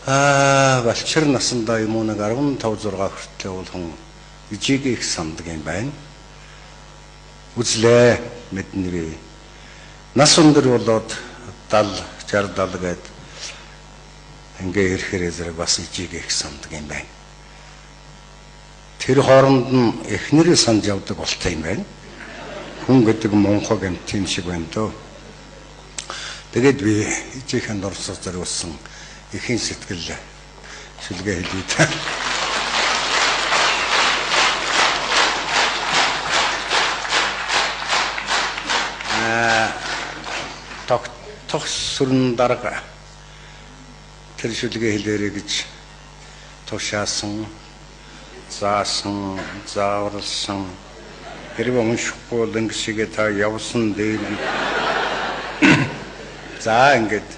Балчир насандаа юм уу нэг 15 6 хүртэл болгон ижиг их санддаг юм байна. Үзлээ мэднэвэ. Нас өндөр болоод 70 60 гээд ингээ ирэхээр зэрэг бас ижиг их санддаг юм байна. Тэр хооронд нь эхнэрээ санд явдаг болтой юм байна. Хүн гэдэг монхог юм тийм шиг байна дөө. Тэгээд би ижихэн дурсаж зориулсан эхийн сэтгэл шүлгээ хэлье та. Тогтох сүрэн дарга тэр шүлгээ хэлээрэй гэж тушаасан, заасан, зааварлсан хэрэг уншихгүй л ингэсгээ та явсан дээр за ингээд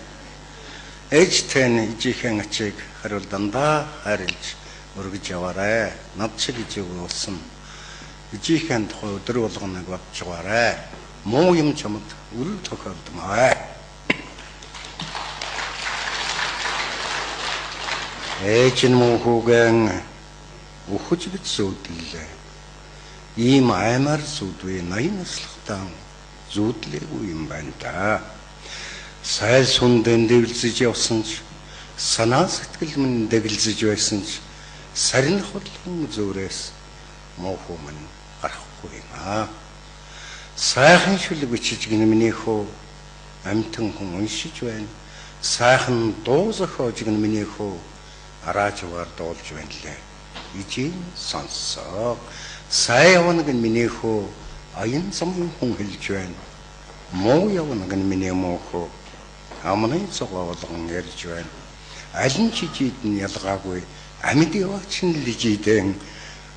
ээжтэй ижихэн ачиг хариул дандаа харилж өргөж яваарай. Над шиг ижиг болсон. Ижихэн тухай өдөр болгоныг бодж яваарай. Муу юм чамд үл тохиолдмаа. Ээж нь мөнхүүгэн ухаж гэж зүүдлээ. Ийм аймаар зүүдвэ 80 наслахтаа зүүдлээгүй юм байна да. Сайл сүндэн дэвлзэж явсан ч санаа сэтгэл минь дэглэжж байсан ч сарин хотлон зөөрөөс муухай минь гарахгүй юм аа. Сайхан шүлэг бичиж гин миний хөө амтэн хүн уншиж байна. Сайхан дуу зохиож гин миний хөө араажгаар дуулж байна лээ. Ижийн сонсоо. Сайн явна гин миний хөө аян зам хүн хэлж байна. Муу явна гин миний муу хөө амны цогоо болгон ярьж байна. Аль нь чижид нь ялгаагүй амьд яваач нь лижидэн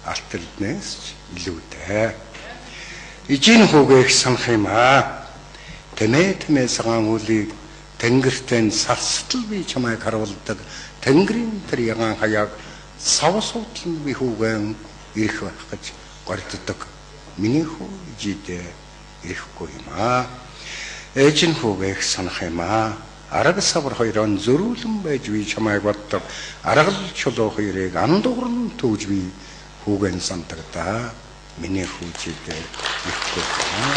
алтэрднээс илүүтэй. Ижийн хүүгээ их санах юм аа. Тэмээ сагаан үлийг тэнгэртэн сарстал би чамайг харуулдаг. Тэнгэрийн тэр ягаан хаяг савсуудлан би хүүгэн ирэх байх гэж горддог. Миний хүү ижидээ ирэхгүй юм аа. Ээж нь хүүгээ их санах юм аа. Арга савар хоёрон зөрүүлэн байж би чамайг боддог. Аргал чулуу хоёрыг андуурн төвж би хүүгэн сандагдаа. Миний хүүжидээ ирэхгүй юм аа.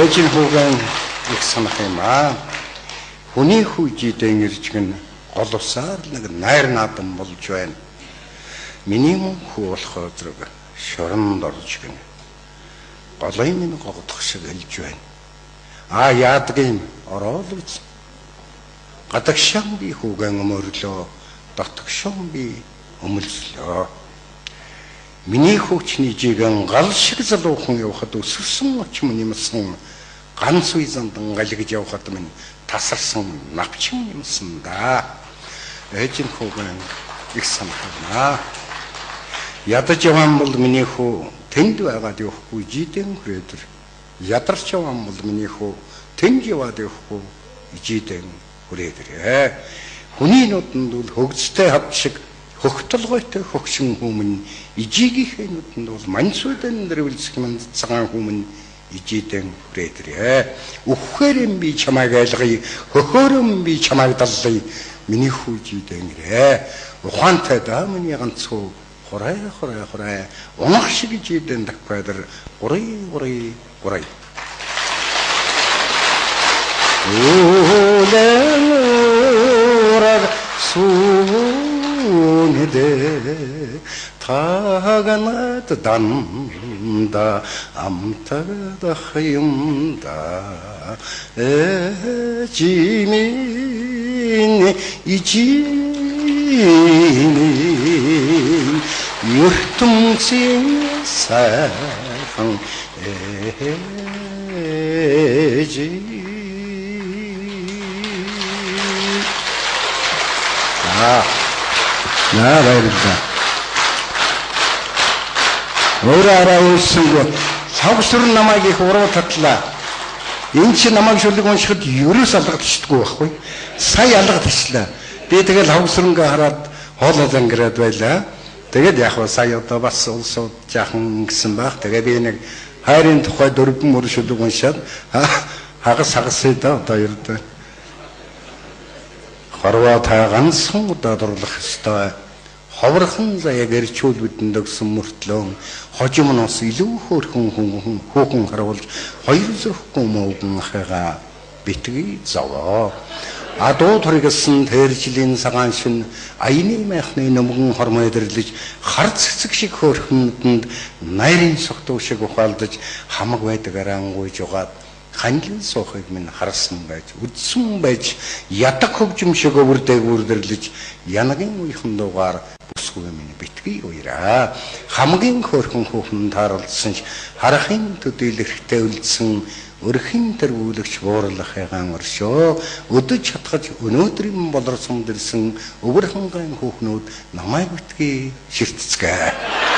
Ээж нь хүүгэн их санах юм аа. Хүний хүүжидээ ирж гэн гол усаар нэг найр наадам болж байна. Миний мөн хүү болох зэрэг шоронд орж гэн голой минь гогдох шиг хэлж байна. Яадаг юм ороод үз. Гадагшаан би хүүгэн өмөрлөө, дотгошон би өмөлслөө. Миний хүүчний жигэн гал шиг залуухан явахад өсөрсөн очим нэмсэн ганц үе зандан галгиж явахад минь тасарсан навчин юмсан да. Ээж нь хүүгэн их санахна. Ядаж явсан бол миний хүү тэнд байгаад явахгүй жидэн хүрээдэр. Ядарч явсан бол миний хүү тэнд яваад явахгүй жидэн хүрээдэр. Хүний нүдэнд бол хөгжтэй хав шиг хөгтөлгойтой хөгшин хүмүн ижигийнхээ нүдэнд бол маньсуудын нэрвэлсэх манд цагаан хүмүн ижидэн хүрээдэр. Үххээр юм би чамайг айлгая, хөхөөрөм би чамайг даллая. Миний хүү жидэн ирээ. Ухаантай да миний ганц хүү хорой унах шиг жидэн дагпайдар гурай. Улэрэр сүнэдэ таганат данда амтадах юмда эжимин ижимин ертумцин сайхан эжи баярлалаа. Өөрөөрөө үлсэнгөө савсрын намайг их уруу татлаа. Энэ чи намайг шүлэг уншихад ерөөс алгадчихдаггүй байхгүй. Сая алгадчихлаа. Би тэгэл хавсрангаа хараад хоолол ангираад байлаа. Тэгээд яг хөө сая одоо бас улсууд жаахан гисэн баг. Тэгээд би нэг хайрын тухай 4 мөр шүлэг уншаад хагас да одоо ердөө хорвоо та ганцхан удаа дурлах ёстой. Ховрхон заяаг эрчүүл бидэнд өгсөн мөртлөө хожим нь бас илүү хөөхөн харуулж хоёр зөхгүй мөвгөн хагаа битгий зовоо. Адуу тургасан тэржлийн цагаан шин аяны майхны нөмгөн хормой дэрлэж хар цэцэг шиг хөөрхнөдөнд найрын согтуу шиг ухаалдаж хамаг байдаг арангуйж угаад ханилан суухыг минь харсан байж үдсэн байж ядаг хөгжим шиг өвөрдөг үрдэрлэж янагийн үехэн дуугаар бүсгүй минь битгий уяраа. Хамгийн хөөрхөн хүүхэн тааралдсан харахын төдийлэрхтэй үлдсэн өрхийн тэргүүлэгч буурлах ягаан оршоо өдөж чадхаж өнөөдрийн болорсон дэрсэн өвөр хангайн хүүхнүүд намайг битгий ширтцгээ.